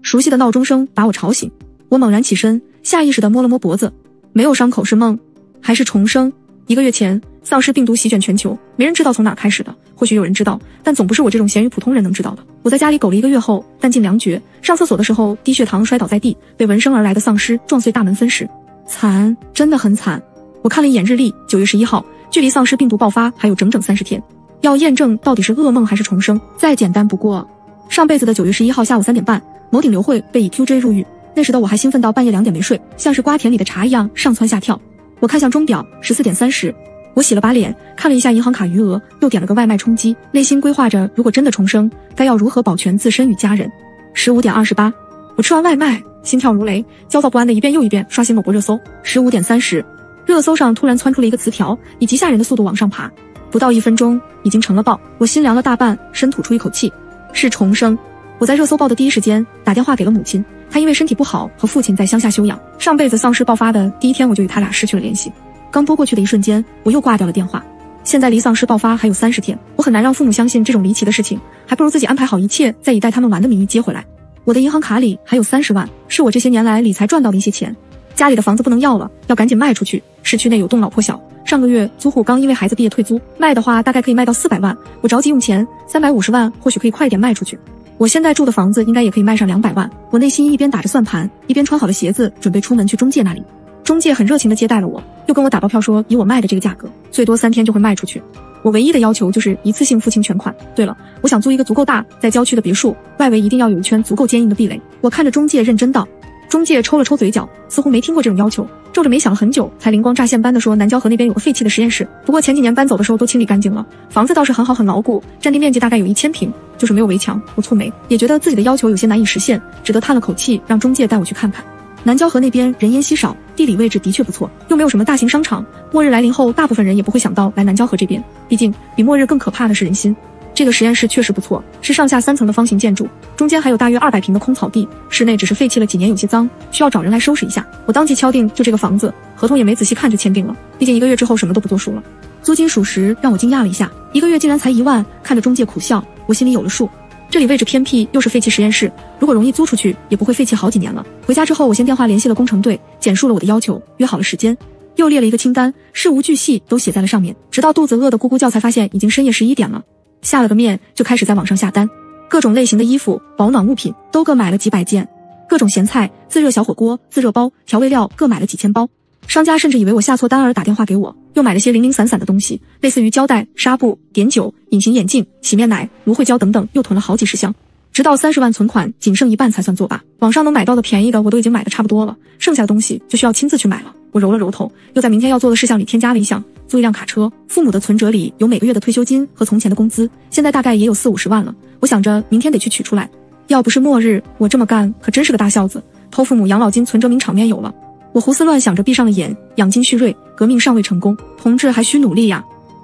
熟悉的闹钟声把我吵醒，我猛然起身，下意识地摸了摸脖子，没有伤口是梦还是重生？1个月前，丧尸病毒席卷全球，没人知道从哪儿开始的，或许有人知道，但总不是我这种咸鱼普通人能知道的。我在家里苟了1个月后，弹尽粮绝，上厕所的时候低血糖摔倒在地，被闻声而来的丧尸撞碎大门分尸，惨，真的很惨。我看了一眼日历，9月11号，距离丧尸病毒爆发还有整整30天。要验证到底是噩梦还是重生，再简单不过。上辈子的9月11号下午3点半，某顶流会被以 QJ 入狱，那时的我还兴奋到半夜2点没睡，像是瓜田里的茶一样上蹿下跳。我看向钟表，14点30。我洗了把脸，看了一下银行卡余额，又点了个外卖充饥，内心规划着如果真的重生，该要如何保全自身与家人。15点28，我吃完外卖，心跳如雷，焦躁不安的一遍又一遍刷新某博热搜。15点30，热搜上突然窜出了一个词条，以极吓人的速度往上爬，不到1分钟已经成了爆。我心凉了大半，深吐出一口气，是重生。我在热搜爆的第一时间打电话给了母亲，她因为身体不好和父亲在乡下休养，上辈子丧尸爆发的第1天我就与他俩失去了联系。刚拨过去的一瞬间，我又挂掉了电话。现在离丧尸爆发还有30天，我很难让父母相信这种离奇的事情，还不如自己安排好一切，再以带他们玩的名义接回来。我的银行卡里还有30万，是我这些年来理财赚到的一些钱。家里的房子不能要了，要赶紧卖出去。市区内有栋老破小，上个月租户刚因为孩子毕业退租，卖的话大概可以卖到400万，我着急用钱，350万或许可以快一点卖出去。我现在住的房子应该也可以卖上200万。我内心一边打着算盘，一边穿好了鞋子，准备出门去中介那里。中介很热情地接待了我，又跟我打包票说以我卖的这个价格，最多3天就会卖出去。我唯一的要求就是一次性付清全款。对了，我想租一个足够大，在郊区的别墅，外围一定要有一圈足够坚硬的壁垒。我看着中介认真道。中介抽了抽嘴角，似乎没听过这种要求，皱着眉想了很久，才灵光乍现般地说南郊河那边有个废弃的实验室，不过前几年搬走的时候都清理干净了，房子倒是很好很牢固，占地面积大概有1000平，就是没有围墙。我蹙眉，也觉得自己的要求有些难以实现，只得叹了口气，让中介带我去看看。南郊河那边人烟稀少，地理位置的确不错，又没有什么大型商场，末日来临后大部分人也不会想到来南郊河这边，毕竟比末日更可怕的是人心。这个实验室确实不错，是上下3层的方形建筑，中间还有大约200平的空草地，室内只是废弃了几年，有些脏，需要找人来收拾一下。我当即敲定就这个房子，合同也没仔细看就签订了，毕竟1个月之后什么都不作数了。租金属实让我惊讶了一下，1个月竟然才1万，看着中介苦笑，我心里有了数。这里位置偏僻，又是废弃实验室，如果容易租出去，也不会废弃好几年了。回家之后，我先电话联系了工程队，简述了我的要求，约好了时间，又列了一个清单，事无巨细都写在了上面。直到肚子饿得咕咕叫，才发现已经深夜11点了。下了个面，就开始在网上下单，各种类型的衣服、保暖物品都各买了几百件，各种咸菜、自热小火锅、自热包、调味料各买了几千包。商家甚至以为我下错单而打电话给我，又买了些零零散散的东西，类似于胶带、纱布、碘酒、隐形眼镜、洗面奶、芦荟胶等等，又囤了好几十箱。直到30万存款仅剩1半才算作罢。网上能买到的便宜的我都已经买的差不多了，剩下的东西就需要亲自去买了。我揉了揉头，又在明天要做的事项里添加了一项，租一辆卡车。父母的存折里有每个月的退休金和从前的工资，现在大概也有40-50万了。我想着明天得去取出来，要不是末日，我这么干可真是个大孝子，偷父母养老金存折名场面有了。我胡思乱想着，闭上了眼，养精蓄锐，革命尚未成功，同志还需努力呀。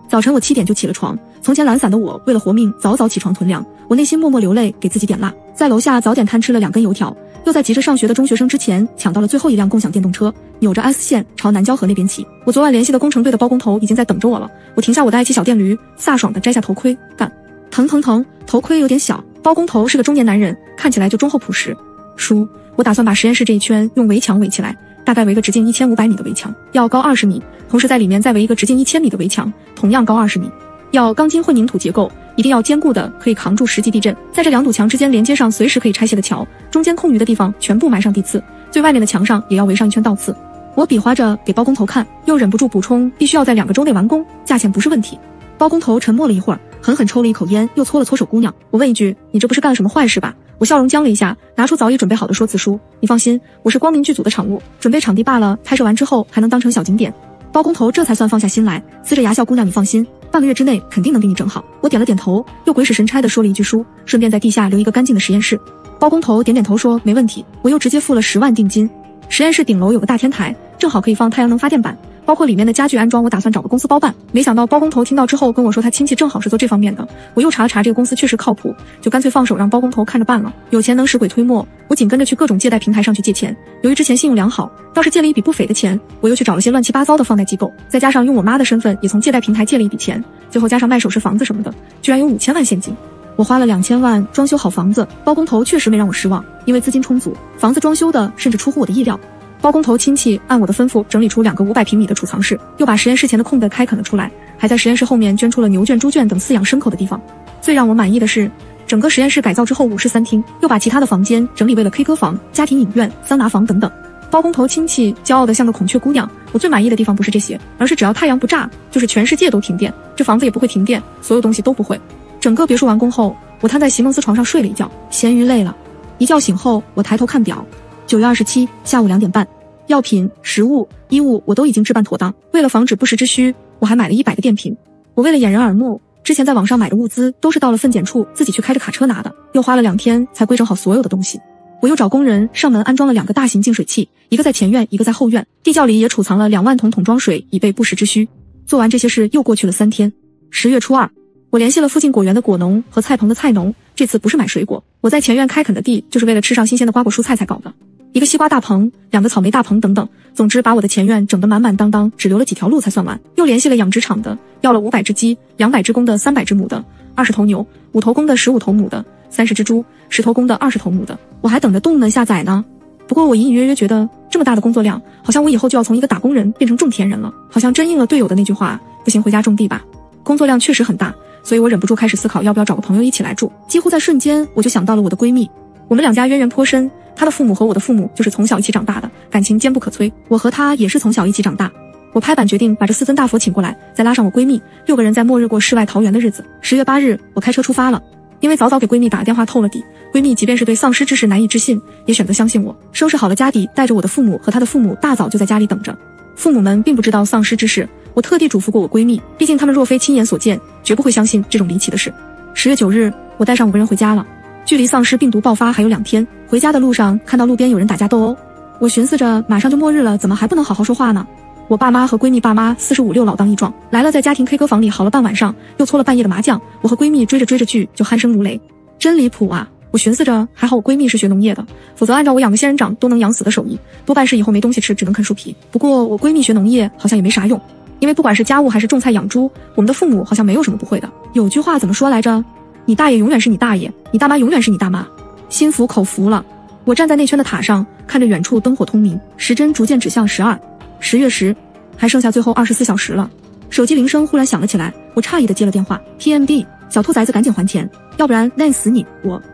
早晨我7点就起了床，从前懒散的我为了活命早早起床囤粮，我内心默默流泪，给自己点蜡，在楼下早点摊吃了2根油条，又在急着上学的中学生之前抢到了最后一辆共享电动车，扭着 S 线朝南郊河那边骑。我昨晚联系的工程队的包工头已经在等着我了，我停下我的爱骑小电驴，飒爽地摘下头盔，干，疼，头盔有点小。包工头是个中年男人，看起来就忠厚朴实。叔，我打算把实验室这一圈用围墙围起来，大概围个直径1500米的围墙，要高20米，同时在里面再围一个直径1000米的围墙，同样高20米。要钢筋混凝土结构，一定要坚固的，可以扛住10级地震。在这2堵墙之间连接上随时可以拆卸的桥，中间空余的地方全部埋上地刺，最外面的墙上也要围上一圈倒刺。我比划着给包工头看，又忍不住补充，必须要在2个周内完工，价钱不是问题。包工头沉默了一会儿，狠狠抽了一口烟，又搓了搓手姑娘。我问一句，你这不是干了什么坏事吧？我笑容僵了一下，拿出早已准备好的说辞书，你放心，我是光明剧组的场务，准备场地罢了，拍摄完之后还能当成小景点。包工头这才算放下心来，呲着牙笑，姑娘你放心，半个月之内肯定能给你整好。我点了点头，又鬼使神差地说了一句书，顺便在地下留一个干净的实验室。包工头点点头说没问题，我又直接付了10万定金。实验室顶楼有个大天台，正好可以放太阳能发电板，包括里面的家具安装，我打算找个公司包办。没想到包工头听到之后跟我说他亲戚正好是做这方面的，我又查了查这个公司确实靠谱，就干脆放手让包工头看着办了。有钱能使鬼推磨，我紧跟着去各种借贷平台上去借钱。由于之前信用良好，倒是借了一笔不菲的钱，我又去找了些乱七八糟的放贷机构，再加上用我妈的身份也从借贷平台借了一笔钱，最后加上卖首饰房子什么的，居然有5000万现金。我花了2000万装修好房子，包工头确实没让我失望，因为资金充足，房子装修的甚至出乎我的意料。包工头亲戚按我的吩咐整理出2个500平米的储藏室，又把实验室前的空地开垦了出来，还在实验室后面捐出了牛圈、猪圈等饲养牲口的地方。最让我满意的是，整个实验室改造之后5室3厅，又把其他的房间整理为了 K 歌房、家庭影院、桑拿房等等。包工头亲戚骄傲的像个孔雀姑娘，我最满意的地方不是这些，而是只要太阳不炸，就是全世界都停电，这房子也不会停电，所有东西都不会。整个别墅完工后，我瘫在席梦思床上睡了一觉，咸鱼累了。一觉醒后，我抬头看表，9月27下午2点半，药品、食物、衣物我都已经置办妥当。为了防止不时之需，我还买了100个电瓶。我为了掩人耳目，之前在网上买的物资都是到了分拣处自己去开着卡车拿的，又花了2天才规整好所有的东西。我又找工人上门安装了2个大型净水器，一个在前院，一个在后院，地窖里也储藏了2万桶桶装水，以备不时之需。做完这些事又过去了3天。10月初2，我联系了附近果园的果农和菜棚的菜农，这次不是买水果，我在前院开垦的地就是为了吃上新鲜的瓜果蔬菜才搞的。一个西瓜大棚，2个草莓大棚等等，总之把我的前院整得满满当当，只留了几条路才算完。又联系了养殖场的，要了500只鸡，200只公的，300只母的，20头牛，5头公的，15头母的，30只猪，10头公的，20头母的。我还等着动能下载呢。不过我隐隐约约觉得这么大的工作量，好像我以后就要从一个打工人变成种田人了，好像真应了队友的那句话，不行回家种地吧。工作量确实很大，所以我忍不住开始思考要不要找个朋友一起来住。几乎在瞬间我就想到了我的闺蜜，我们2家渊源颇深，她的父母和我的父母就是从小一起长大的，感情坚不可摧。我和她也是从小一起长大。我拍板决定把这4尊大佛请过来，再拉上我闺蜜，6个人在末日过世外桃源的日子。10月8日我开车出发了，因为早早给闺蜜打电话透了底，闺蜜即便是对丧尸之事难以置信，也选择相信我。收拾好了家底，带着我的父母和她的父母大早就在家里等着。父母们并不知道丧尸之事，我特地嘱咐过我闺蜜，毕竟他们若非亲眼所见，绝不会相信这种离奇的事。10月9日我带上5个人回家了，距离丧尸病毒爆发还有2天。回家的路上看到路边有人打架斗殴，我寻思着马上就末日了，怎么还不能好好说话呢？我爸妈和闺蜜爸妈45、6老当益壮来了，在家庭 K 歌房里嚎了半晚上，又搓了半夜的麻将，我和闺蜜追着剧就鼾声如雷，真离谱啊。我寻思着还好我闺蜜是学农业的，否则按照我养个仙人掌都能养死的手艺，多半是以后没东西吃只能啃树皮。不过我闺蜜学农业好像也没啥用，因为不管是家务还是种菜养猪，我们的父母好像没有什么不会的。有句话怎么说来着？你大爷永远是你大爷，你大妈永远是你大妈。心服口服了。我站在内圈的塔上，看着远处灯火通明，时针逐渐指向12。10月10，还剩下最后24小时了。手机铃声忽然响了起来，我诧异地接了电话。PMD， 小兔崽子赶紧还钱，要不然烂死你。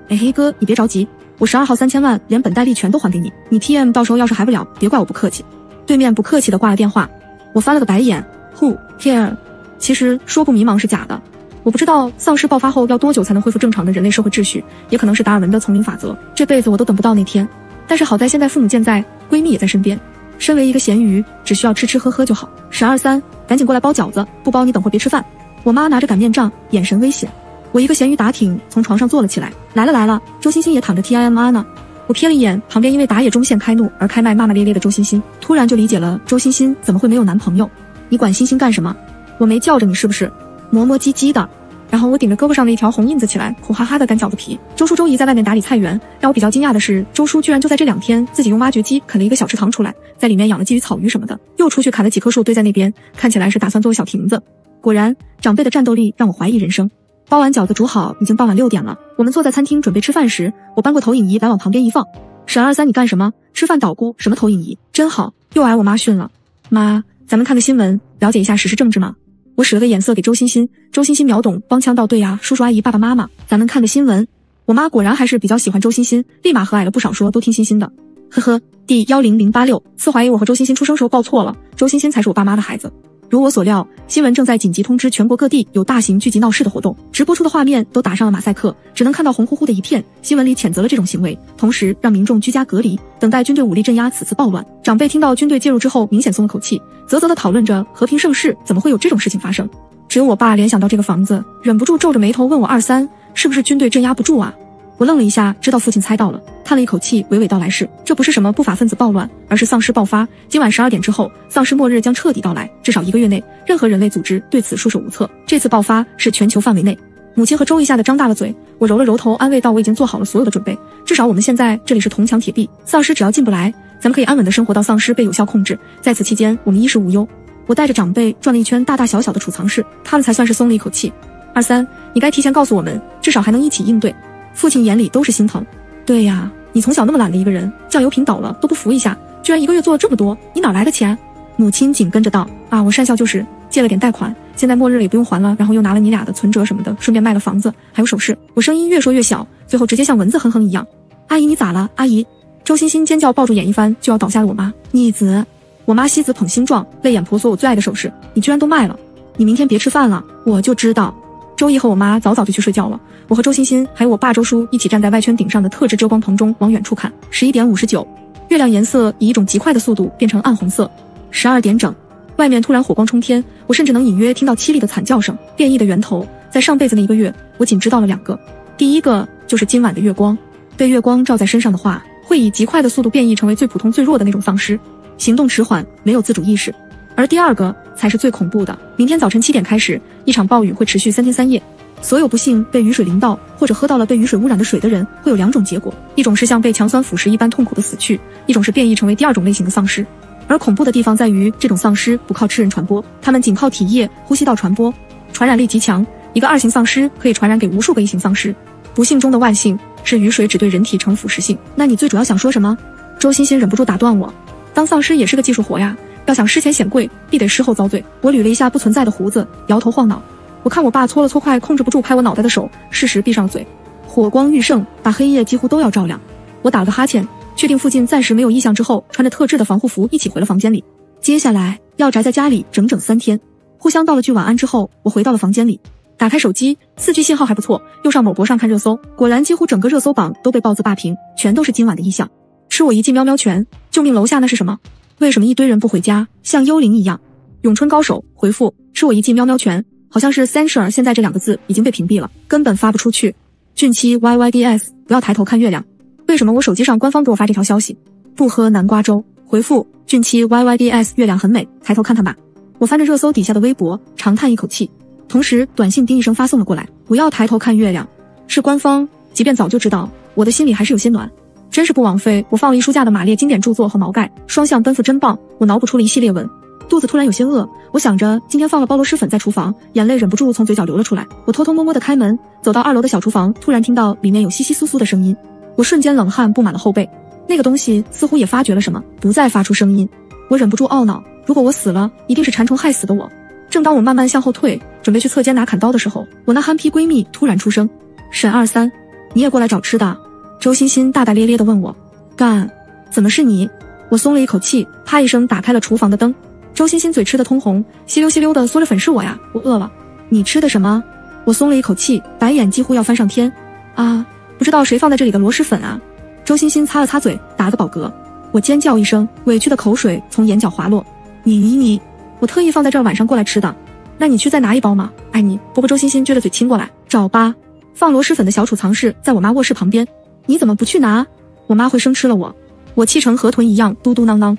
黑哥你别着急，我12号3000万连本带利全都还给你，你 PM 到时候要是还不了，别怪我不客气。对面不客气地挂了电话，我翻了个白眼。Who care？ 其实说不迷茫是假的。我不知道丧尸爆发后要多久才能恢复正常的人类社会秩序，也可能是达尔文的丛林法则，这辈子我都等不到那天。但是好在现在父母健在，闺蜜也在身边，身为一个咸鱼，只需要吃吃喝喝就好。12.3，赶紧过来包饺子，不包你等会别吃饭。我妈拿着擀面杖，眼神危险。我一个咸鱼打挺，从床上坐了起来。来了，周欣欣也躺着 TIMR 呢。我瞥了一眼旁边因为打野中线开怒而开麦骂骂咧咧的周欣欣，突然就理解了周欣欣怎么会没有男朋友。你管欣欣干什么？我没叫着你是不是？磨磨唧唧的。然后我顶着胳膊上的一条红印子起来，苦哈哈的擀饺子皮。周叔周姨在外面打理菜园，让我比较惊讶的是，周叔居然就在这2天自己用挖掘机啃了一个小池塘出来，在里面养了鲫鱼、草鱼什么的，又出去砍了几棵树堆在那边，看起来是打算做个小亭子。果然，长辈的战斗力让我怀疑人生。包完饺子煮好，已经傍晚6点了。我们坐在餐厅准备吃饭时，我搬过投影仪来往旁边一放。12.3，你干什么？吃饭捣鼓什么投影仪？真好，又挨我妈训了。妈，咱们看个新闻，了解一下时事政治吗？我使了个眼色给周欣欣，周欣欣秒懂，帮腔道对呀，叔叔阿姨爸爸妈妈，咱们看个新闻。我妈果然还是比较喜欢周欣欣，立马和蔼了不少说都听欣欣的。呵呵，第10086次怀疑我和周欣欣出生时候报错了，周欣欣才是我爸妈的孩子。如我所料，新闻正在紧急通知全国各地有大型聚集闹事的活动，直播出的画面都打上了马赛克，只能看到红乎乎的一片。新闻里谴责了这种行为，同时让民众居家隔离，等待军队武力镇压此次暴乱。长辈听到军队介入之后，明显松了口气，啧啧地讨论着和平盛世怎么会有这种事情发生。只有我爸联想到这个房子，忍不住皱着眉头问我23是不是军队镇压不住啊？我愣了一下，知道父亲猜到了，叹了一口气，娓娓道来是，这不是什么不法分子暴乱，而是丧尸爆发。今晚12点之后，丧尸末日将彻底到来，至少1个月内，任何人类组织对此束手无策。这次爆发是全球范围内。母亲和周一下的张大了嘴，我揉了揉头，安慰道我已经做好了所有的准备，至少我们现在这里是铜墙铁壁，丧尸只要进不来，咱们可以安稳的生活到丧尸被有效控制，在此期间我们衣食无忧。我带着长辈转了一圈大大小小的储藏室，他们才算是松了一口气。23，你该提前告诉我们，至少还能一起应对。父亲眼里都是心疼。对呀，你从小那么懒的一个人，酱油瓶倒了都不扶一下，居然一个月做了这么多，你哪来的钱？母亲紧跟着道：啊，我善孝就是借了点贷款，现在末日了也不用还了，然后又拿了你俩的存折什么的，顺便卖了房子还有首饰。我声音越说越小，最后直接像蚊子哼哼一样。阿姨你咋了？阿姨！周欣欣尖叫，抱住眼一翻就要倒下的我妈。逆子！我妈西子捧心状，泪眼婆娑，我最爱的首饰你居然都卖了，你明天别吃饭了。我就知道。周一和我妈早早就去睡觉了，我和周欣欣还有我爸周叔一起站在外圈顶上的特制遮光棚中往远处看。11点59，月亮颜色以一种极快的速度变成暗红色。12点整，外面突然火光冲天，我甚至能隐约听到凄厉的惨叫声。变异的源头在上辈子那1个月，我仅知道了2个。第一个就是今晚的月光，被月光照在身上的话，会以极快的速度变异成为最普通最弱的那种丧尸，行动迟缓，没有自主意识。而第2个才是最恐怖的，明天早晨7点开始，一场暴雨会持续3天3夜。所有不幸被雨水淋到或者喝到了被雨水污染的水的人，会有2种结果，一种是像被强酸腐蚀一般痛苦的死去，一种是变异成为第2种类型的丧尸。而恐怖的地方在于，这种丧尸不靠吃人传播，他们仅靠体液、呼吸道传播，传染力极强。一个2型丧尸可以传染给无数个1型丧尸。不幸中的万幸是雨水只对人体呈腐蚀性。那你最主要想说什么？周欣欣忍不住打断我。当丧尸也是个技术活呀，要想事前显贵，必得事后遭罪。我捋了一下不存在的胡子，摇头晃脑。我看我爸搓了搓快控制不住拍我脑袋的手，适时闭上了嘴。火光愈盛，把黑夜几乎都要照亮。我打了个哈欠，确定附近暂时没有异象之后，穿着特制的防护服一起回了房间里。接下来要宅在家里整整3天。互相道了句晚安之后，我回到了房间里，打开手机，4G 信号还不错，又上某博上看热搜，果然几乎整个热搜榜都被豹子霸屏，全都是今晚的异象。吃我一记喵喵拳！救命！楼下那是什么？为什么一堆人不回家，像幽灵一样？咏春高手回复：吃我一记喵喵拳。好像是 censor， 现在这2个字已经被屏蔽了，根本发不出去。俊妻 YYDS， 不要抬头看月亮。为什么我手机上官方给我发这条消息？不喝南瓜粥。回复：俊妻 YYDS， 月亮很美，抬头看看吧。我翻着热搜底下的微博，长叹一口气，同时短信叮一声发送了过来：不要抬头看月亮。是官方，即便早就知道，我的心里还是有些暖。真是不枉费我放了一书架的马列经典著作和毛概，双向奔赴真棒。我脑补出了一系列文。肚子突然有些饿，我想着今天放了包螺蛳粉在厨房，眼泪忍不住从嘴角流了出来。我偷偷摸摸地开门，走到2楼的小厨房，突然听到里面有窸窸窣窣的声音。我瞬间冷汗布满了后背，那个东西似乎也发觉了什么，不再发出声音。我忍不住懊恼，如果我死了，一定是馋虫害死的我。正当我慢慢向后退，准备去侧间拿砍刀的时候，我那憨批闺蜜突然出声：沈23，你也过来找吃的？周欣欣大大咧咧地问我。干，怎么是你？我松了一口气，啪一声打开了厨房的灯。周欣欣嘴吃得通红，稀溜稀溜的嗦着粉是我呀，我饿了。你吃的什么？我松了一口气，白眼几乎要翻上天。啊，不知道谁放在这里的螺蛳粉啊。周欣欣擦了擦嘴，打个饱嗝。我尖叫一声，委屈的口水从眼角滑落。你，我特意放在这儿晚上过来吃的。那你去再拿1包吗？爱你，波波。周欣欣撅着嘴亲过来。找吧，放螺蛳粉的小储藏室在我妈卧室旁边。你怎么不去拿？我妈会生吃了我。我气成河豚一样嘟嘟囔囔。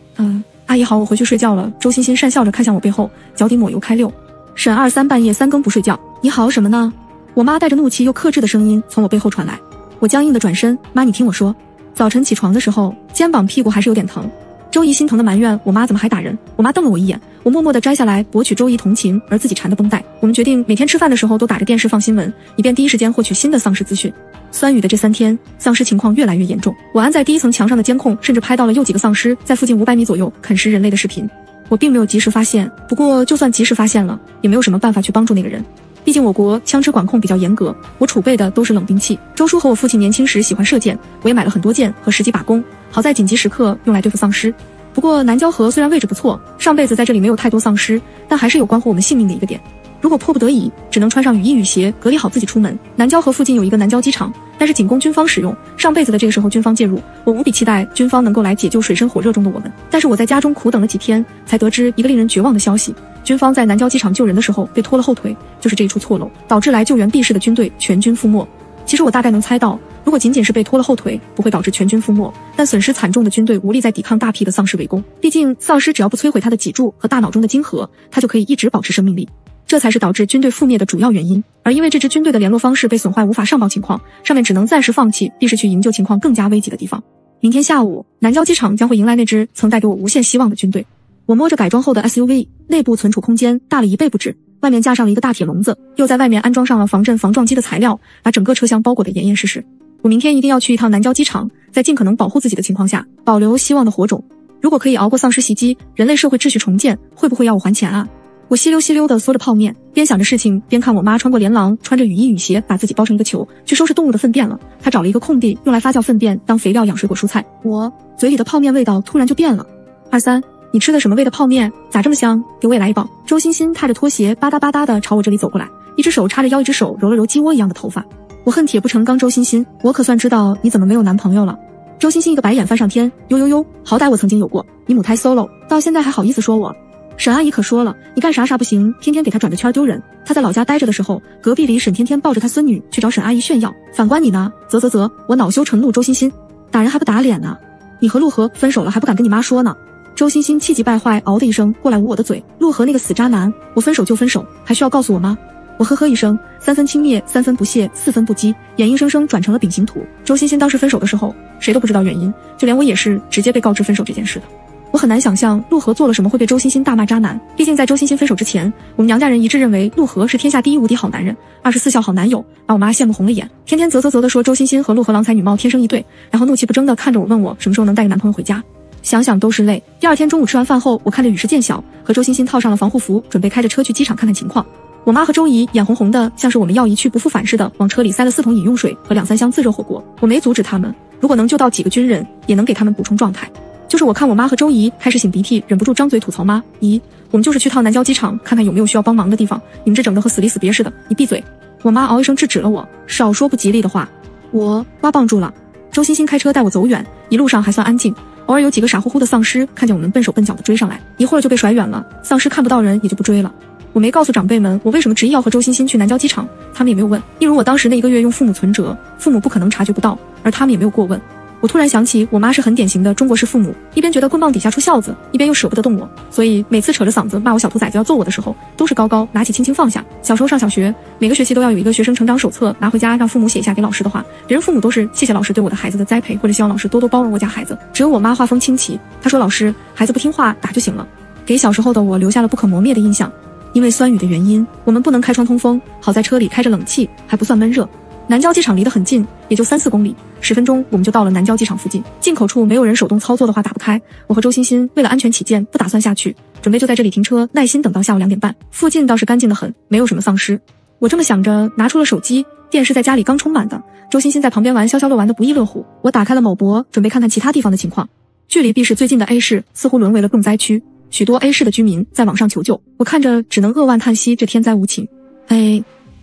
阿姨好，我回去睡觉了。周欣欣讪笑着看向我背后，脚底抹油开溜。沈23半夜3更不睡觉，你好什么呢？我妈带着怒气又克制的声音从我背后传来。我僵硬的转身，妈你听我说。早晨起床的时候，肩膀屁股还是有点疼。周姨心疼的埋怨我妈怎么还打人，我妈瞪了我一眼，我默默地摘下来博取周姨同情而自己缠的绷带。我们决定每天吃饭的时候都打着电视放新闻，以便第一时间获取新的丧尸资讯。酸雨的这3天，丧尸情况越来越严重。我安在第1层墙上的监控甚至拍到了又几个丧尸在附近500米左右啃食人类的视频。我并没有及时发现，不过就算及时发现了，也没有什么办法去帮助那个人。毕竟我国枪支管控比较严格，我储备的都是冷兵器。周叔和我父亲年轻时喜欢射箭，我也买了很多箭和10几把弓，好在紧急时刻用来对付丧尸。不过南郊河虽然位置不错，上辈子在这里没有太多丧尸，但还是有关乎我们性命的一个点。如果迫不得已，只能穿上雨衣雨鞋，隔离好自己出门。南郊河附近有一个南郊机场，但是仅供军方使用。上辈子的这个时候军方介入，我无比期待军方能够来解救水深火热中的我们。但是我在家中苦等了几天，才得知一个令人绝望的消息：军方在南郊机场救人的时候被拖了后腿，就是这一处错漏，导致来救援避世的军队全军覆没。其实我大概能猜到，如果仅仅是被拖了后腿，不会导致全军覆没，但损失惨重的军队无力再抵抗大批的丧尸围攻。毕竟丧尸只要不摧毁他的脊柱和大脑中的晶核，他就可以一直保持生命力。这才是导致军队覆灭的主要原因。而因为这支军队的联络方式被损坏无法上报情况，上面只能暂时放弃，必是去营救情况更加危急的地方。明天下午，南郊机场将会迎来那支曾带给我无限希望的军队。我摸着改装后的 SUV， 内部存储空间大了1倍不止，外面架上了一个大铁笼子，又在外面安装上了防震防撞击的材料，把整个车厢包裹得严严实实。我明天一定要去一趟南郊机场，在尽可能保护自己的情况下，保留希望的火种。如果可以熬过丧尸袭击，人类社会秩序重建，会不会要我还钱啊？我稀溜稀溜地嗦着泡面，边想着事情，边看我妈穿过连廊，穿着雨衣雨鞋，把自己包成一个球，去收拾动物的粪便了。她找了一个空地，用来发酵粪便当肥料养水果蔬菜。我嘴里的泡面味道突然就变了。23，你吃的什么味的泡面？咋这么香？给我也来一包。周欣欣踏着拖鞋吧嗒吧嗒地朝我这里走过来，一只手叉着腰，一只手揉了揉鸡窝一样的头发。我恨铁不成钢，周欣欣，我可算知道你怎么没有男朋友了。周欣欣一个白眼翻上天，呦，好歹我曾经有过，你母胎 solo， 到现在还好意思说我。沈阿姨可说了，你干啥不行，天天给她转着圈丢人。她在老家待着的时候，隔壁里沈天天抱着她孙女去找沈阿姨炫耀，反观你呢，啧，我恼羞成怒。周欣欣，打人还不打脸呢？你和陆河分手了还不敢跟你妈说呢？周欣欣气急败坏，嗷的一声过来捂我的嘴。陆河那个死渣男，我分手就分手，还需要告诉我吗？我呵呵一声，3分轻蔑，3分不屑，4分不羁，眼硬生生转成了丙形图。周欣欣当时分手的时候，谁都不知道原因，就连我也是直接被告知分手这件事的。我很难想象陆河做了什么会被周欣欣大骂渣男，毕竟在周欣欣分手之前，我们娘家人一致认为陆河是天下第一无敌好男人，24孝好男友，把我妈羡慕红了眼，天天啧地说周欣欣和陆河郎才女貌天生一对，然后怒气不争地看着我问我什么时候能带个男朋友回家。想想都是泪。第二天中午吃完饭后，我看着雨势渐小，和周欣欣套上了防护服，准备开着车去机场看看情况。我妈和周姨眼红红的，像是我们要一去不复返似的，往车里塞了4桶饮用水和2、3箱自热火锅。我没阻止他们，如果能救到几个军人，也能给他们补充状态。就是我看我妈和周姨开始擤鼻涕，忍不住张嘴吐槽妈，姨，我们就是去趟南郊机场，看看有没有需要帮忙的地方，你们这整的和死离死别似的，你闭嘴。我妈嗷一声制止了我，少说不吉利的话。我妈棒住了。周欣欣开车带我走远，一路上还算安静，偶尔有几个傻乎乎的丧尸看见我们笨手笨脚的追上来，一会儿就被甩远了，丧尸看不到人也就不追了。我没告诉长辈们我为什么执意要和周欣欣去南郊机场，他们也没有问。例如我当时那1个月用父母存折，父母不可能察觉不到，而他们也没有过问。我突然想起我妈是很典型的中国式父母，一边觉得棍棒底下出孝子，一边又舍不得动我，所以每次扯着嗓子骂我小兔崽子要揍我的时候，都是高高拿起轻轻放下。小时候上小学，每个学期都要有一个学生成长手册拿回家让父母写一下给老师的话，别人父母都是谢谢老师对我的孩子的栽培，或者希望老师多多包容我家孩子，只有我妈画风清奇，她说老师孩子不听话打就行了，给小时候的我留下了不可磨灭的印象。因为酸雨的原因，我们不能开窗通风，好在车里开着冷气，还不算闷热。南郊机场离得很近，也就3、4公里，10分钟我们就到了南郊机场附近。进口处没有人手动操作的话打不开，我和周欣欣为了安全起见不打算下去，准备就在这里停车，耐心等到下午2点半。附近倒是干净得很，没有什么丧尸。我这么想着，拿出了手机，电视在家里刚充满的，周欣欣在旁边玩消消乐玩的不亦乐乎。我打开了某博，准备看看其他地方的情况。距离 B 市最近的 A 市似乎沦为了重灾区，许多 A 市的居民在网上求救，我看着只能扼腕叹息这天灾无情。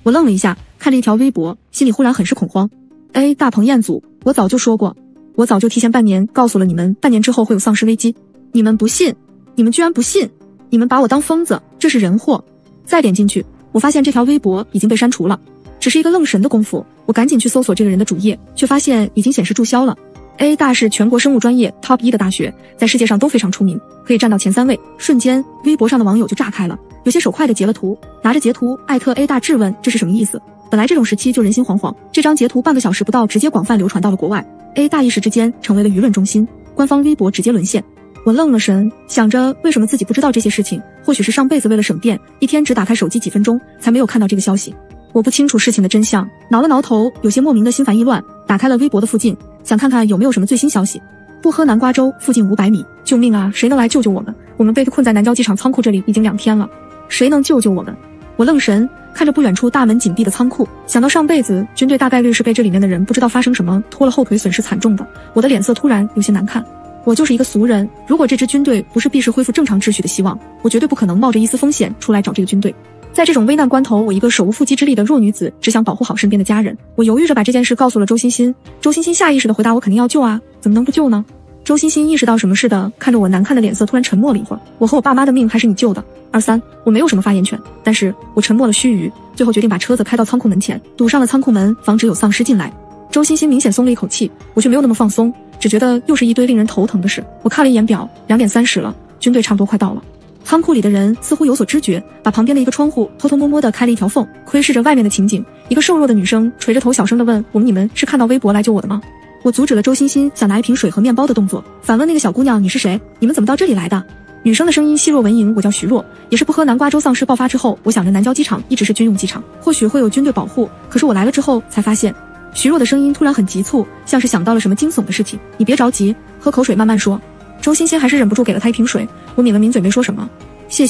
我愣了一下，看着一条微博，心里忽然很是恐慌。大鹏彦祖，我早就说过，我早就提前半年告诉了你们，半年之后会有丧尸危机，你们不信，你们居然不信，你们把我当疯子，这是人祸。再点进去，我发现这条微博已经被删除了，只是一个愣神的功夫，我赶紧去搜索这个人的主页，却发现已经显示注销了。A 大是全国生物专业 Top 1的大学，在世界上都非常出名，可以站到前3位。瞬间，微博上的网友就炸开了，有些手快的截了图，拿着截图艾特 A 大质问这是什么意思。本来这种时期就人心惶惶，这张截图半个小时不到直接广泛流传到了国外， A 大一时之间成为了舆论中心，官方微博直接沦陷。我愣了神，想着为什么自己不知道这些事情，或许是上辈子为了省电，一天只打开手机几分钟，才没有看到这个消息。我不清楚事情的真相，挠了挠头，有些莫名的心烦意乱，打开了微博的附近，想看看有没有什么最新消息。不喝南瓜粥附近500米，救命啊！谁能来救救我们？我们被困在南郊机场仓库这里已经2天了，谁能救救我们？我愣神，看着不远处大门紧闭的仓库，想到上辈子军队大概率是被这里面的人不知道发生什么拖了后腿，损失惨重的，我的脸色突然有些难看。我就是一个俗人，如果这支军队不是必是恢复正常秩序的希望，我绝对不可能冒着一丝风险出来找这个军队。在这种危难关头，我一个手无缚鸡之力的弱女子，只想保护好身边的家人。我犹豫着把这件事告诉了周欣欣，周欣欣下意识的回答我肯定要救啊，怎么能不救呢？周欣欣意识到什么似的，看着我难看的脸色，突然沉默了一会儿。我和我爸妈的命还是你救的。23，我没有什么发言权，但是我沉默了须臾，最后决定把车子开到仓库门前，堵上了仓库门，防止有丧尸进来。周欣欣明显松了一口气，我却没有那么放松，只觉得又是一堆令人头疼的事。我看了一眼表，2点30了，军队差不多快到了。仓库里的人似乎有所知觉，把旁边的一个窗户偷偷摸摸地开了一条缝，窥视着外面的情景。一个瘦弱的女生垂着头小声地问我们：你们是看到微博来救我的吗？我阻止了周欣欣想拿一瓶水和面包的动作，反问那个小姑娘：你是谁？你们怎么到这里来的？女生的声音细若蚊蝇，我叫徐若，也是不喝南瓜粥丧尸爆发之后，我想着南郊机场一直是军用机场，或许会有军队保护，可是我来了之后才发现，徐若的声音突然很急促，像是想到了什么惊悚的事情。你别着急，喝口水慢慢说。周欣欣还是忍不住给了他一瓶水，我抿了抿嘴没说什么。谢。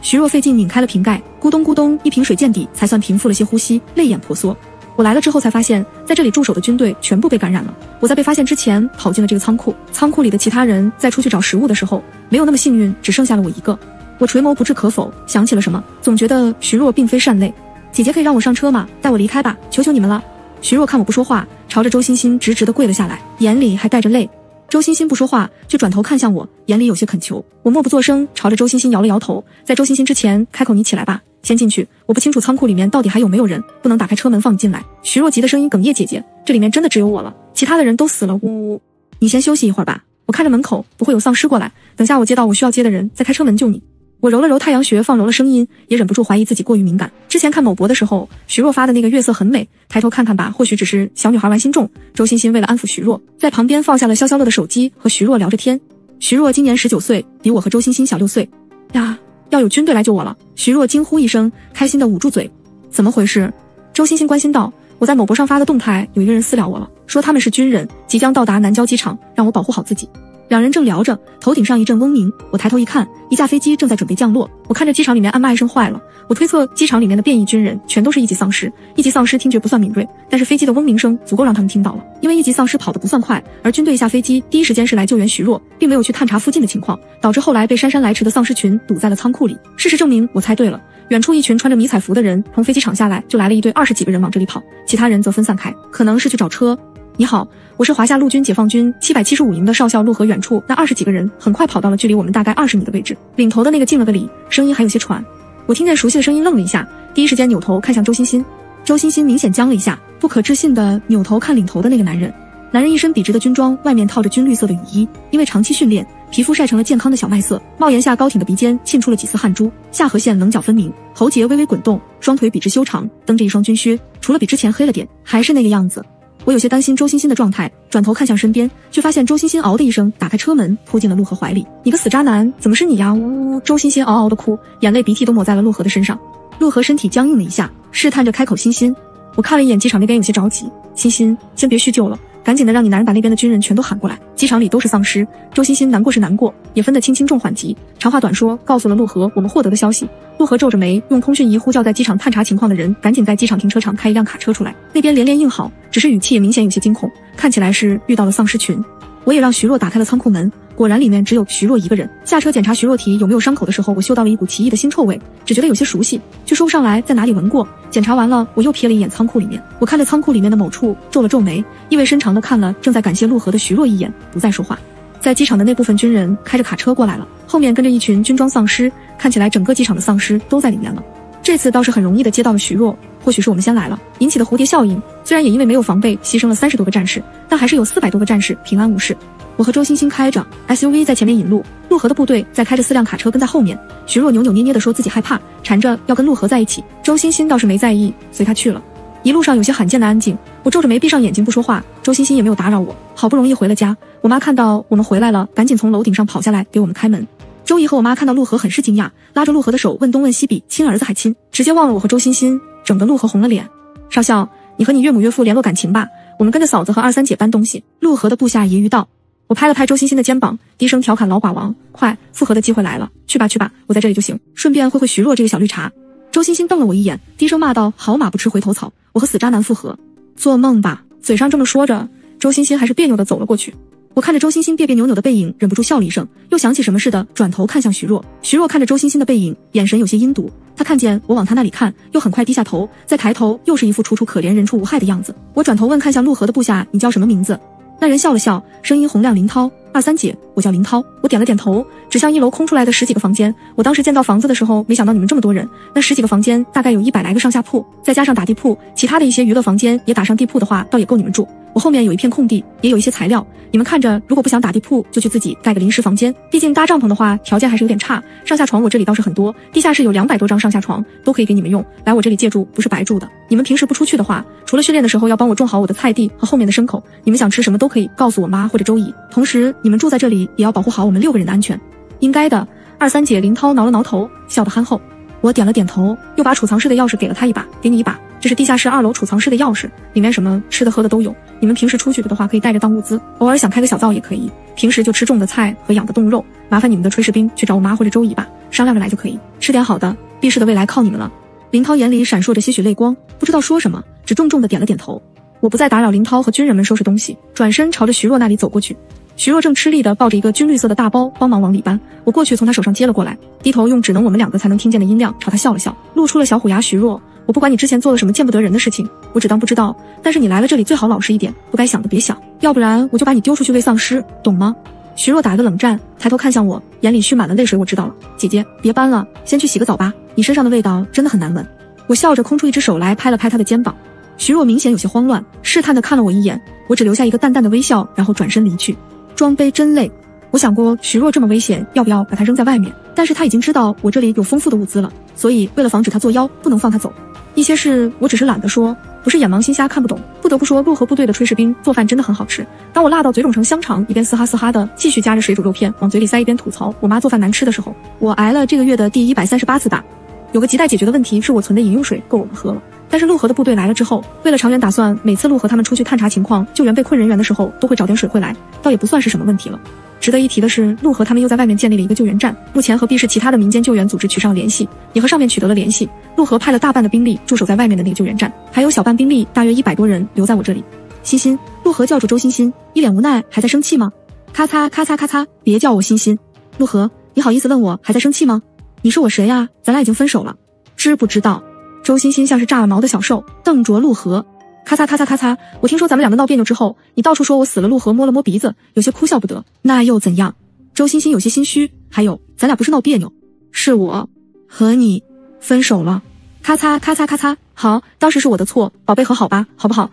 徐若费劲拧开了瓶盖，咕咚咕咚，一瓶水见底，才算平复了些呼吸，泪眼婆娑。我来了之后才发现，在这里驻守的军队全部被感染了。我在被发现之前跑进了这个仓库，仓库里的其他人在出去找食物的时候，没有那么幸运，只剩下了我一个。我垂眸不置可否，想起了什么，总觉得徐若并非善类。姐姐可以让我上车吗？带我离开吧，求求你们了。徐若看我不说话，朝着周欣欣直直地跪了下来，眼里还带着泪。周欣欣不说话，却转头看向我，眼里有些恳求。我默不作声，朝着周欣欣摇了摇头。在周欣欣之前开口，你起来吧，先进去，我不清楚仓库里面到底还有没有人，不能打开车门放进来。徐若急的声音哽咽，姐姐，这里面真的只有我了，其他的人都死了，呜。你先休息一会儿吧，我看着门口不会有丧尸过来，等下我接到我需要接的人再开车门救你。我揉了揉太阳穴，放柔了声音，也忍不住怀疑自己过于敏感。之前看某博的时候，徐若发的那个月色很美，抬头看看吧，或许只是小女孩玩心重。周欣欣为了安抚徐若，在旁边放下了消消乐的手机，和徐若聊着天。徐若今年19岁，比我和周欣欣小6岁。呀，要有军队来救我了！徐若惊呼一声，开心地捂住嘴。怎么回事？周欣欣关心道。我在某博上发的动态，有一个人私聊我了，说他们是军人，即将到达南郊机场，让我保护好自己。两人正聊着，头顶上一阵嗡鸣，我抬头一看，一架飞机正在准备降落。我看着机场里面暗骂一声坏了，我推测机场里面的变异军人全都是一级丧尸。一级丧尸听觉不算敏锐，但是飞机的嗡鸣声足够让他们听到了。因为一级丧尸跑得不算快，而军队下飞机第一时间是来救援徐若，并没有去探查附近的情况，导致后来被姗姗来迟的丧尸群堵在了仓库里。事实证明我猜对了，远处一群穿着迷彩服的人从飞机场下来，就来了一队20几个人往这里跑，其他人则分散开，可能是去找车。你好，我是华夏陆军解放军775营的少校陆和。远处那20几个人很快跑到了距离我们大概20米的位置，领头的那个敬了个礼，声音还有些喘。我听见熟悉的声音愣了一下，第一时间扭头看向周欣欣。周欣欣明显僵了一下，不可置信地扭头看领头的那个男人。男人一身笔直的军装，外面套着军绿色的雨衣，因为长期训练，皮肤晒成了健康的小麦色，帽檐下高挺的鼻尖沁出了几丝汗珠，下颌线棱角分明，喉结微微滚动，双腿笔直修长，蹬着一双军靴，除了比之前黑了点，还是那个样子。我有些担心周欣欣的状态，转头看向身边，却发现周欣欣嗷的一声打开车门，扑进了陆和怀里。你个死渣男，怎么是你呀？呜呜！周欣欣嗷嗷的哭，眼泪鼻涕都抹在了陆和的身上。陆和身体僵硬了一下，试探着开口：欣欣。我看了一眼机场那边，有些着急。欣欣，先别叙旧了，赶紧的让你男人把那边的军人全都喊过来，机场里都是丧尸。周欣欣难过是难过，也分得轻轻重缓急，长话短说，告诉了陆和我们获得的消息。陆和皱着眉，用通讯仪呼叫在机场探查情况的人，赶紧在机场停车场开一辆卡车出来。那边连连应好，只是语气也明显有些惊恐，看起来是遇到了丧尸群。我也让徐若打开了仓库门，果然里面只有徐若一个人。下车检查徐若体有没有伤口的时候，我嗅到了一股奇异的腥臭味，只觉得有些熟悉，却说不上来在哪里闻过。检查完了，我又瞥了一眼仓库里面，我看着仓库里面的某处皱了皱眉，意味深长地看了正在感谢陆和的徐若一眼，不再说话。在机场的那部分军人开着卡车过来了，后面跟着一群军装丧尸，看起来整个机场的丧尸都在里面了。这次倒是很容易地接到了徐若，或许是我们先来了引起的蝴蝶效应，虽然也因为没有防备牺牲了30多个战士，但还是有400多个战士平安无事。我和周欣欣开着 SUV 在前面引路，陆和的部队在开着4辆卡车跟在后面。徐若扭扭捏捏地说自己害怕，缠着要跟陆和在一起。周欣欣倒是没在意，随他去了。一路上有些罕见的安静，我皱着眉闭上眼睛不说话，周欣欣也没有打扰我。好不容易回了家，我妈看到我们回来了，赶紧从楼顶上跑下来给我们开门。周姨和我妈看到陆和很是惊讶，拉着陆和的手问东问西，比亲儿子还亲，直接忘了我和周欣欣，整得陆和红了脸。少校，你和你岳母岳父联络感情吧，我们跟着嫂子和2、3姐搬东西。陆和的部下揶揄道。我拍了拍周欣欣的肩膀，低声调侃老寡王，快，复合的机会来了，去吧去吧，我在这里就行，顺便会徐若这个小绿茶。周欣欣瞪了我一眼，低声骂道，好马不吃回头草，我和死渣男复合，做梦吧。嘴上这么说着，周欣欣还是别扭的走了过去。我看着周欣欣别别扭扭的背影，忍不住笑了一声，又想起什么似的转头看向徐若。徐若看着周欣欣的背影，眼神有些阴毒，他看见我往他那里看，又很快低下头，再抬头又是一副楚楚可怜人畜无害的样子。我转头问看向陆和的部下，你叫什么名字？那人笑了笑，声音洪亮，林涛。2、3姐，我叫林涛。我点了点头，指向1楼空出来的10几个房间。我当时建造房子的时候，没想到你们这么多人，那10几个房间大概有100来个上下铺，再加上打地铺，其他的一些娱乐房间也打上地铺的话，倒也够你们住。我后面有一片空地，也有一些材料，你们看着，如果不想打地铺，就去自己盖个临时房间。毕竟搭帐篷的话，条件还是有点差。上下床我这里倒是很多，地下室有200多张上下床，都可以给你们用。来我这里借住不是白住的。你们平时不出去的话，除了训练的时候要帮我种好我的菜地和后面的牲口，你们想吃什么都可以告诉我妈或者周姨。同时，你们住在这里也要保护好我们6个人的安全。应该的。23姐林涛挠了挠头，笑得憨厚。我点了点头，又把储藏室的钥匙给了他一把，给你一把，这是地下室2楼储藏室的钥匙，里面什么吃的喝的都有，你们平时出去的话可以带着当物资，偶尔想开个小灶也可以，平时就吃种的菜和养的动物肉，麻烦你们的炊事兵去找我妈或者周姨吧，商量着来就可以，吃点好的，B市的未来靠你们了。林涛眼里闪烁着些许泪光，不知道说什么，只重重地点了点头。我不再打扰林涛和军人们收拾东西，转身朝着徐若那里走过去。徐若正吃力地抱着一个军绿色的大包，帮忙往里搬。我过去从他手上接了过来，低头用只能我们2个才能听见的音量朝他笑了笑，露出了小虎牙。徐若，我不管你之前做了什么见不得人的事情，我只当不知道，但是你来了这里最好老实一点，不该想的别想，要不然我就把你丢出去喂丧尸，懂吗？徐若打个冷战，抬头看向我，眼里蓄满了泪水。我知道了，姐姐别搬了，先去洗个澡吧，你身上的味道真的很难闻。我笑着空出一只手来拍了拍他的肩膀。徐若明显有些慌乱，试探地看了我一眼，我只留下一个淡淡的微笑，然后转身离去。装杯真累，我想过徐若这么危险，要不要把她扔在外面，但是他已经知道我这里有丰富的物资了，所以为了防止他作妖，不能放他走。一些事我只是懒得说，不是眼盲心瞎看不懂。不得不说，陆河部队的炊事兵做饭真的很好吃，当我辣到嘴肿成香肠，一边嘶哈嘶哈的继续夹着水煮肉片往嘴里塞，一边吐槽我妈做饭难吃的时候，我挨了这个月的第138次打。有个亟待解决的问题是我存的饮用水够我们喝了，但是陆河的部队来了之后，为了长远打算，每次陆河他们出去探查情况、救援被困人员的时候，都会找点水回来，倒也不算是什么问题了。值得一提的是，陆河他们又在外面建立了一个救援站，目前和 B 市其他的民间救援组织取上了联系，也和上面取得了联系。陆河派了大半的兵力驻守在外面的那个救援站，还有小半兵力大约100多人留在我这里。欣欣，陆河叫住周欣欣，一脸无奈，还在生气吗？咔嚓咔嚓咔嚓，别叫我欣欣。陆河，你好意思问我还在生气吗？你是我谁呀？咱俩已经分手了，知不知道？周欣欣像是炸了毛的小兽，瞪着陆河。咔嚓咔嚓咔嚓，我听说咱们2个闹别扭之后，你到处说我死了。陆河摸了摸鼻子，有些哭笑不得。那又怎样？周欣欣有些心虚。还有，咱俩不是闹别扭，是我和你分手了。咔嚓咔嚓咔嚓，好，当时是我的错，宝贝和好吧，好不好？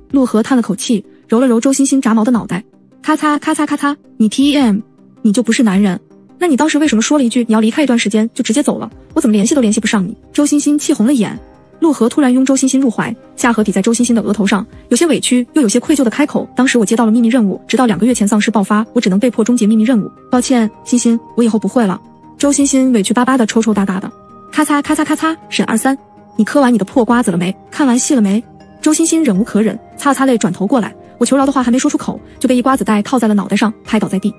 陆河叹了口气，揉了揉周欣欣炸毛的脑袋。咔嚓咔嚓咔嚓，你 TM， 你就不是男人？那你当时为什么说了一句你要离开一段时间就直接走了？我怎么联系都联系不上你？周欣欣气红了眼。陆河突然拥周欣欣入怀，下颌抵在周欣欣的额头上，有些委屈又有些愧疚的开口，当时我接到了秘密任务，直到2个月前丧尸爆发，我只能被迫终结秘密任务，抱歉欣欣，我以后不会了。周欣欣委屈巴巴的抽抽搭搭的。咔嚓咔嚓咔嚓，沈23，你嗑完你的破瓜子了没？看完戏了没？周欣欣忍无可忍，擦了擦泪，转头过来，我求饶的话还没说出口，就被一瓜子带套在了脑袋上，拍倒在地。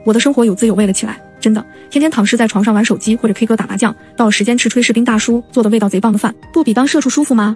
我的生活有滋有味了起来，真的，天天躺尸在床上玩手机或者 K 歌打麻将，到了时间吃炊事兵大叔做的味道贼棒的饭，不比当社畜舒服吗？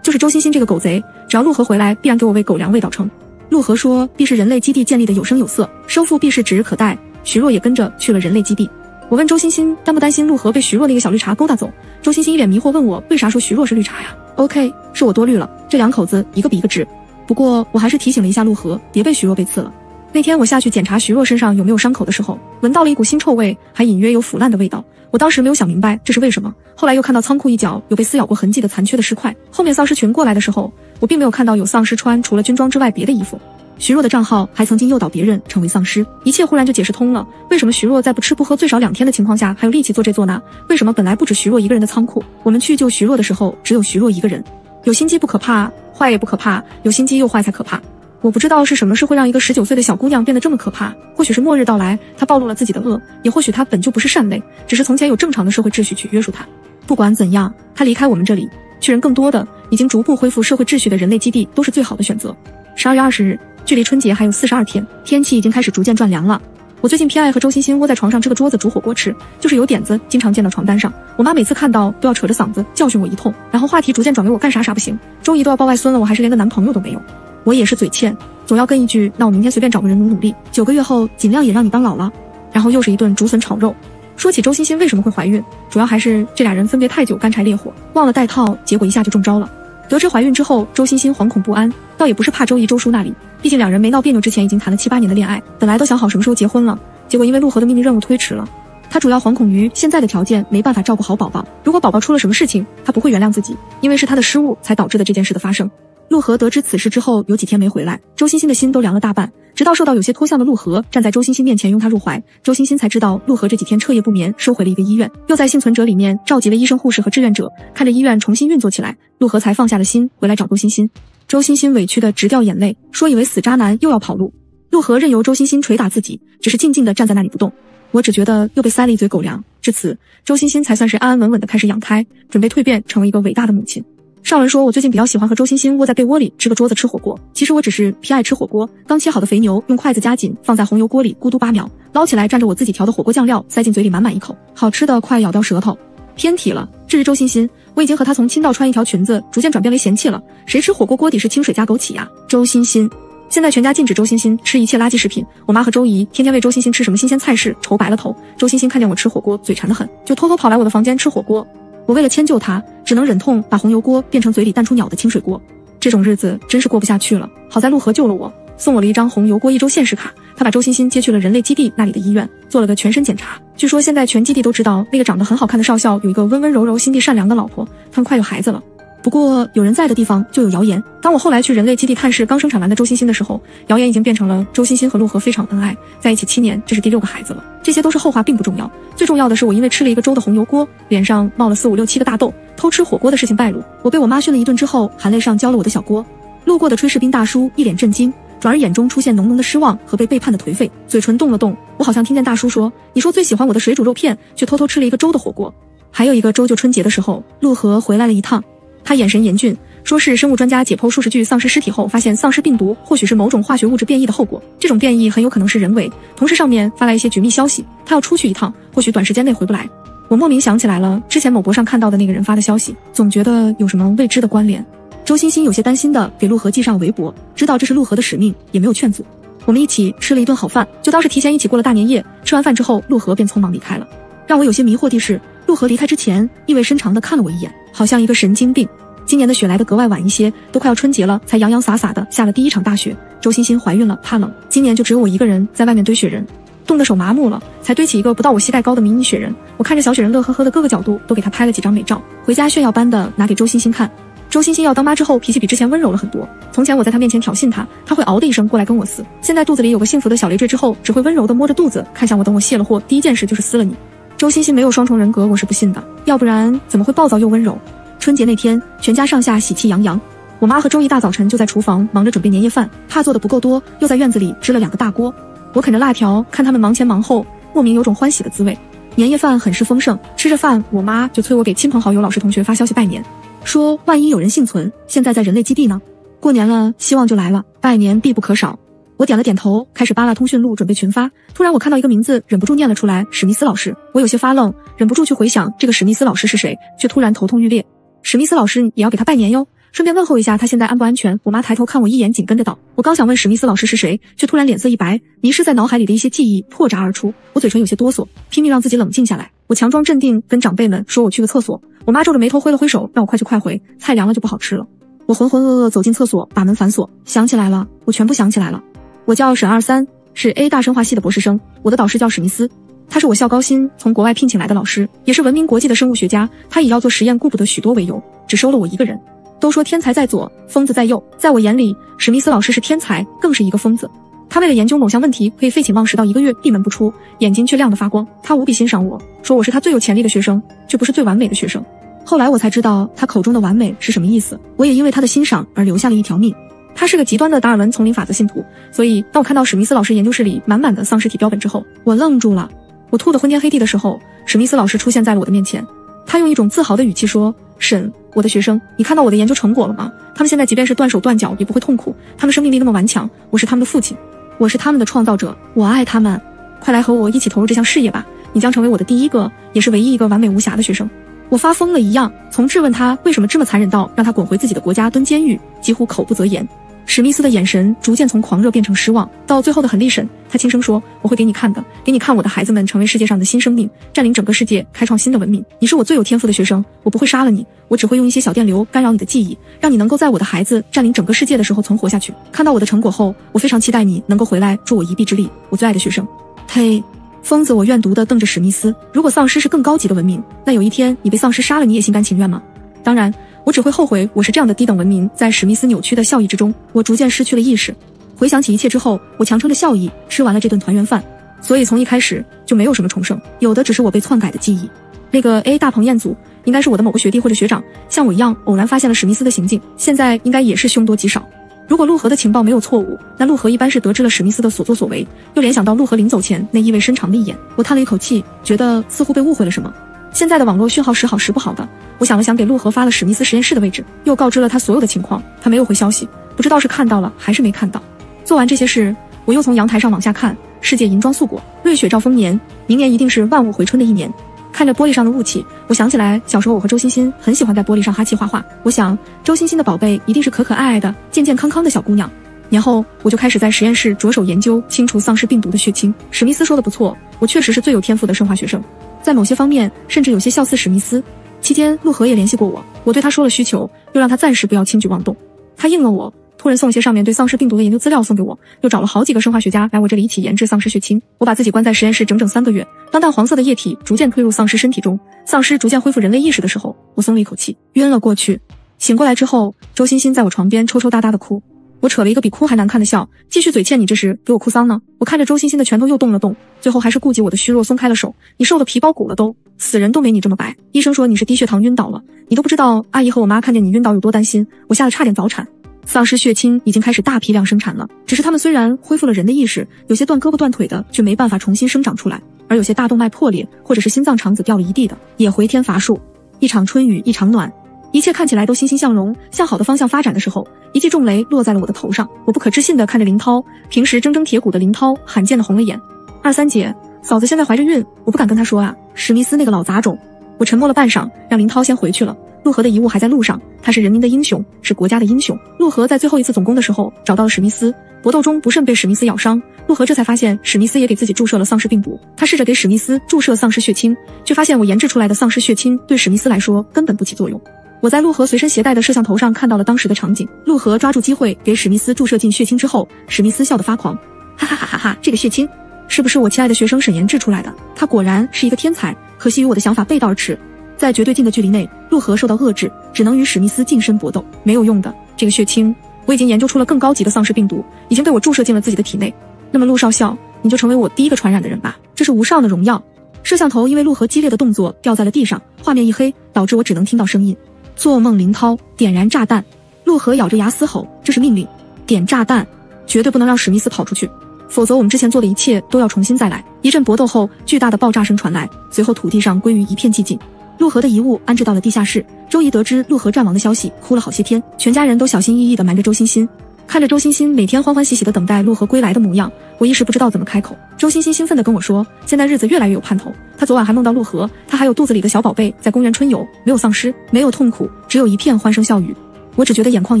就是周欣欣这个狗贼，只要陆河回来，必然给我喂狗粮喂到撑。陆河说 B 市人类基地建立的有声有色，收复 B 市指日可待。徐若也跟着去了人类基地。我问周欣欣担不担心陆河被徐若那个小绿茶勾搭走，周欣欣一脸迷惑问我为啥说徐若是绿茶呀？ OK， 是我多虑了，这2口子一个比一个直。不过我还是提醒了一下陆河，别被徐若背刺了。那天我下去检查徐若身上有没有伤口的时候，闻到了一股腥臭味，还隐约有腐烂的味道。我当时没有想明白这是为什么，后来又看到仓库一角有被撕咬过痕迹的残缺的尸块，后面丧尸群过来的时候，我并没有看到有丧尸穿除了军装之外别的衣服。徐若的账号还曾经诱导别人成为丧尸，一切忽然就解释通了，为什么徐若在不吃不喝最少2天的情况下还有力气做这做那？为什么本来不止徐若一个人的仓库，我们去救徐若的时候只有徐若一个人？有心机不可怕，坏也不可怕，有心机又坏才可怕。我不知道是什么事会让一个19岁的小姑娘变得这么可怕，或许是末日到来，她暴露了自己的恶，也或许她本就不是善类，只是从前有正常的社会秩序去约束她。不管怎样，她离开我们这里，去人更多的已经逐步恢复社会秩序的人类基地都是最好的选择。12月20日，距离春节还有42天，天气已经开始逐渐转凉了。我最近偏爱和周欣欣窝在床上支个桌子煮火锅吃，就是有点子经常见到床单上，我妈每次看到都要扯着嗓子教训我一通，然后话题逐渐转为我干啥啥不行，周姨都要抱外孙了，我还是连个男朋友都没有。我也是嘴欠，总要跟一句那我明天随便找个人努努力，9个月后尽量也让你当姥姥。然后又是一顿竹笋炒肉。说起周欣欣为什么会怀孕，主要还是这俩人分别太久干柴烈火，忘了带套，结果一下就中招了。得知怀孕之后，周欣欣惶恐不安，倒也不是怕周姨周叔那里，毕竟两人没闹别扭之前已经谈了7、8年的恋爱，本来都想好什么时候结婚了，结果因为陆河的秘密任务推迟了。他主要惶恐于现在的条件没办法照顾好宝宝，如果宝宝出了什么事情，他不会原谅自己，因为是他的失误才导致的这件事的发生。陆河得知此事之后有几天没回来，周欣欣的心都凉了大半，直到受到有些脱相的陆河站在周欣欣面前拥她入怀，周欣欣才知道陆河这几天彻夜不眠收回了一个医院，又在幸存者里面召集了医生护士和志愿者，看着医院重新运作起来，陆河才放下了心回来找周欣欣。周欣欣委屈的直掉眼泪，说以为死渣男又要跑路。陆河任由周欣欣捶打自己，只是静静地站在那里不动。我只觉得又被塞了一嘴狗粮。至此，周欣欣才算是安安稳稳地开始养胎，准备蜕变成为一个伟大的母亲。上文说我最近比较喜欢和周欣欣窝在被窝里支个桌子吃火锅，其实我只是偏爱吃火锅。刚切好的肥牛用筷子夹紧，放在红油锅里咕嘟8秒，捞起来蘸着我自己调的火锅酱料，塞进嘴里满满一口，好吃的快咬掉舌头。偏题了，至于周欣欣，我已经和她从亲到穿一条裙子逐渐转变为嫌弃了。谁吃火锅锅底是清水加枸杞呀？周欣欣。现在全家禁止周欣欣吃一切垃圾食品，我妈和周姨天天喂周欣欣吃什么新鲜菜式，愁白了头。周欣欣看见我吃火锅嘴馋得很，就偷偷跑来我的房间吃火锅。我为了迁就她，只能忍痛把红油锅变成嘴里淡出鸟的清水锅。这种日子真是过不下去了，好在陆河救了我，送我了一张红油锅1周限时卡。他把周欣欣接去了人类基地那里的医院，做了个全身检查。据说现在全基地都知道那个长得很好看的少校有一个温温柔柔心地善良的老婆，他们快有孩子了。不过有人在的地方就有谣言，当我后来去人类基地探视刚生产完的周欣欣的时候，谣言已经变成了周欣欣和陆河非常恩爱，在一起7年，这是第6个孩子了。这些都是后话，并不重要，最重要的是我因为吃了1个周的红油锅，脸上冒了4、5、6、7个大痘，偷吃火锅的事情败露，我被我妈训了一顿之后，含泪上交了我的小锅。路过的炊事兵大叔一脸震惊，转而眼中出现浓浓的失望和被背叛的颓废，嘴唇动了动，我好像听见大叔说，你说最喜欢我的水煮肉片，却偷偷吃了1个周的火锅。还有一个周就春节的时候，陆河回来了一趟，他眼神严峻，说是生物专家解剖数十具丧尸尸体后，发现丧尸病毒或许是某种化学物质变异的后果，这种变异很有可能是人为。同时上面发来一些绝密消息，他要出去一趟，或许短时间内回不来。我莫名想起来了之前某博上看到的那个人发的消息，总觉得有什么未知的关联。周欣欣有些担心的给陆河寄上了微博，知道这是陆河的使命，也没有劝阻。我们一起吃了一顿好饭，就当是提前一起过了大年夜。吃完饭之后，陆河便匆忙离开了。让我有些迷惑的是，陆河离开之前意味深长地看了我一眼，好像一个神经病。今年的雪来得格外晚一些，都快要春节了，才洋洋洒洒的下了第1场大雪。周欣欣怀孕了，怕冷，今年就只有我一个人在外面堆雪人，冻得手麻木了，才堆起一个不到我膝盖高的迷你雪人。我看着小雪人乐呵呵的各个角度，都给她拍了几张美照，回家炫耀般的拿给周欣欣看。周欣欣要当妈之后，脾气比之前温柔了很多。从前我在她面前挑衅她，她会嗷的一声过来跟我撕，现在肚子里有个幸福的小累赘之后，只会温柔的摸着肚子看向我，等我卸了货，第一件事就是撕了你。周欣欣没有双重人格，我是不信的，要不然怎么会暴躁又温柔？春节那天，全家上下喜气洋洋。我妈和周一大早晨就在厨房忙着准备年夜饭，怕做的不够多，又在院子里支了2个大锅。我啃着辣条，看他们忙前忙后，莫名有种欢喜的滋味。年夜饭很是丰盛，吃着饭，我妈就催我给亲朋好友、老师同学发消息拜年，说万一有人幸存，现在在人类基地呢。过年了，希望就来了，拜年必不可少。我点了点头，开始扒拉通讯录准备群发。突然我看到一个名字，忍不住念了出来，史密斯老师。我有些发愣，忍不住去回想这个史密斯老师是谁，却突然头痛欲裂。史密斯老师也要给他拜年哟，顺便问候一下他现在安不安全。我妈抬头看我一眼，紧跟着道。我刚想问史密斯老师是谁，却突然脸色一白，迷失在脑海里的一些记忆破绽而出。我嘴唇有些哆嗦，拼命让自己冷静下来。我强装镇定，跟长辈们说我去个厕所。我妈皱着眉头挥了挥手，让我快去快回，菜凉了就不好吃了。我浑浑噩噩走进厕所，把门反锁。想起来了，我全部想起来了。我叫沈23，是 A 大生化系的博士生，我的导师叫史密斯，他是我校高薪从国外聘请来的老师，也是闻名国际的生物学家。他以要做实验顾不得许多为由，只收了我一个人。都说天才在左，疯子在右，在我眼里，史密斯老师是天才，更是一个疯子。他为了研究某项问题，可以废寝忘食到1个月，闭门不出，眼睛却亮得发光。他无比欣赏我，说我是他最有潜力的学生，却不是最完美的学生。后来我才知道他口中的完美是什么意思，我也因为他的欣赏而留下了一条命。他是个极端的达尔文丛林法则信徒，所以当我看到史密斯老师研究室里满满的丧尸体标本之后，我愣住了。我吐得昏天黑地的时候，史密斯老师出现在了我的面前，他用一种自豪的语气说，沈，我的学生，你看到我的研究成果了吗？他们现在即便是断手断脚也不会痛苦，他们生命力那么顽强，我是他们的父亲，我是他们的创造者，我爱他们，快来和我一起投入这项事业吧，你将成为我的第一个也是唯一一个完美无瑕的学生。我发疯了一样，从质问他为什么这么残忍到让他滚回自己的国家蹲监狱，几乎口不择言。史密斯的眼神逐渐从狂热变成失望，到最后的很厉神，他轻声说，我会给你看的，给你看我的孩子们成为世界上的新生命，占领整个世界，开创新的文明。你是我最有天赋的学生，我不会杀了你，我只会用一些小电流干扰你的记忆，让你能够在我的孩子占领整个世界的时候存活下去。看到我的成果后，我非常期待你能够回来助我一臂之力，我最爱的学生。呸！疯子我怨毒地瞪着史密斯，如果丧尸是更高级的文明，那有一天你被丧尸杀了，你也心甘情愿吗？当然我只会后悔我是这样的低等文明。在史密斯扭曲的笑意之中，我逐渐失去了意识。回想起一切之后，我强撑着笑意吃完了这顿团圆饭。所以从一开始就没有什么重生，有的只是我被篡改的记忆。那个 A 大彭彦祖应该是我的某个学弟或者学长，像我一样偶然发现了史密斯的行径，现在应该也是凶多吉少。如果陆河的情报没有错误，那陆河一般是得知了史密斯的所作所为，又联想到陆河临走前那意味深长的一眼，我叹了一口气，觉得似乎被误会了什么。现在的网络讯号时好时不好的，我想了想，给陆河发了史密斯实验室的位置，又告知了他所有的情况，他没有回消息，不知道是看到了还是没看到。做完这些事，我又从阳台上往下看，世界银装素裹，瑞雪兆丰年，明年一定是万物回春的一年。看着玻璃上的雾气，我想起来小时候我和周欣欣很喜欢在玻璃上哈气画画，我想周欣欣的宝贝一定是可可爱爱的健健康康的小姑娘。年后我就开始在实验室着手研究清除丧尸病毒的血清。史密斯说的不错，我确实是最有天赋的生化学生，在某些方面甚至有些效似史密斯。期间陆河也联系过我，我对他说了需求，又让他暂时不要轻举妄动。他应了我，托人送些上面对丧尸病毒的研究资料送给我，又找了好几个生化学家来我这里一起研制丧尸血清。我把自己关在实验室整整3个月，当淡黄色的液体逐渐推入丧尸身体中，丧尸逐渐恢复人类意识的时候，我松了一口气，晕了过去。醒过来之后，周欣欣在我床边抽抽搭搭的哭，我扯了一个比哭还难看的笑，继续嘴欠你这是给我哭丧呢。我看着周欣欣的拳头又动了动，最后还是顾及我的虚弱松开了手。你瘦的皮包骨了都，死人都没你这么白。医生说你是低血糖晕倒了，你都不知道阿姨和我妈看见你晕倒有多担心，我吓得差点早产。丧尸血清已经开始大批量生产了，只是他们虽然恢复了人的意识，有些断胳膊断腿的却没办法重新生长出来，而有些大动脉破裂或者是心脏肠子掉了一地的也回天乏术。一场春雨一场暖，一切看起来都欣欣向荣，向好的方向发展的时候，一记重雷落在了我的头上。我不可置信地看着林涛，平时铮铮铁骨的林涛罕见地红了眼。23姐，嫂子现在怀着孕，我不敢跟她说啊，史密斯那个老杂种。我沉默了半晌，让林涛先回去了。陆河的遗物还在路上，他是人民的英雄，是国家的英雄。陆河在最后一次总攻的时候找到了史密斯，搏斗中不慎被史密斯咬伤，陆河这才发现史密斯也给自己注射了丧尸病毒。他试着给史密斯注射丧尸血清，却发现我研制出来的丧尸血清对史密斯来说根本不起作用。我在陆河随身携带的摄像头上看到了当时的场景，陆河抓住机会给史密斯注射进血清之后，史密斯笑得发狂，哈哈哈哈哈，这个血清是不是我亲爱的学生沈研制出来的？他果然是一个天才，可惜与我的想法背道而驰。在绝对近的距离内，陆河受到遏制，只能与史密斯近身搏斗，没有用的。这个血清，我已经研究出了更高级的丧尸病毒，已经被我注射进了自己的体内。那么陆少校，你就成为我第一个传染的人吧，这是无上的荣耀。摄像头因为陆河激烈的动作掉在了地上，画面一黑，导致我只能听到声音。做梦林涛，点燃炸弹！陆河咬着牙嘶吼，这是命令，点炸弹，绝对不能让史密斯跑出去，否则我们之前做的一切都要重新再来。一阵搏斗后，巨大的爆炸声传来，随后土地上归于一片寂静。陆河的遗物安置到了地下室，周姨得知陆河战亡的消息，哭了好些天，全家人都小心翼翼地瞒着周欣欣。看着周欣欣每天欢欢喜喜地等待陆河归来的模样，我一时不知道怎么开口。周欣欣兴奋地跟我说，现在日子越来越有盼头，她昨晚还梦到陆河，她还有肚子里的小宝贝在公园春游，没有丧尸，没有痛苦，只有一片欢声笑语。我只觉得眼眶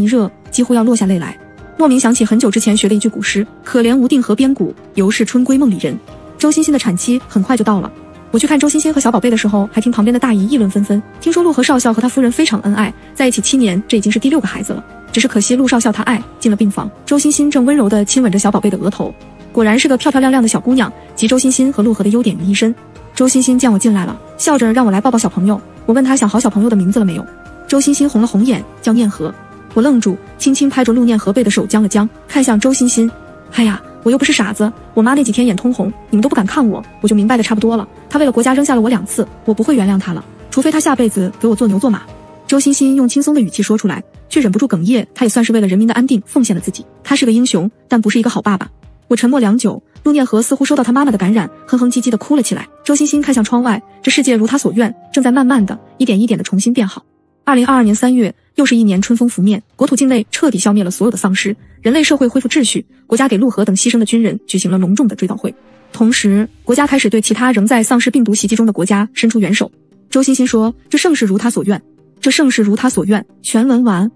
一热，几乎要落下泪来。莫名想起很久之前学的一句古诗，可怜无定河边骨，犹是春闺梦里人。周欣欣的产期很快就到了，我去看周欣欣和小宝贝的时候，还听旁边的大姨议论纷纷。听说陆河少校和他夫人非常恩爱，在一起7年，这已经是第6个孩子了。只是可惜陆少校他爱进了病房，周欣欣正温柔地亲吻着小宝贝的额头，果然是个漂漂亮亮的小姑娘，集周欣欣和陆河的优点于一身。周欣欣见我进来了，笑着让我来抱抱小朋友。我问她想好小朋友的名字了没有，周欣欣红了红眼，叫念和。我愣住，轻轻拍着陆念和背的手僵了僵，看向周欣欣。哎呀，我又不是傻子，我妈那几天眼通红，你们都不敢看我，我就明白的差不多了。她为了国家扔下了我2次，我不会原谅她了，除非她下辈子给我做牛做马。周欣欣用轻松的语气说出来，却忍不住哽咽，她也算是为了人民的安定奉献了自己。她是个英雄，但不是一个好爸爸。我沉默良久，陆念和似乎受到他妈妈的感染，哼哼唧唧地哭了起来。周欣欣看向窗外，这世界如她所愿，正在慢慢的一点一点的重新变好。2022年3月，又是一年春风拂面，国土境内彻底消灭了所有的丧尸，人类社会恢复秩序，国家给陆河等牺牲的军人举行了隆重的追悼会。同时，国家开始对其他仍在丧尸病毒袭击中的国家伸出援手。周欣欣说，这盛世如他所愿，这盛世如他所愿。全文完。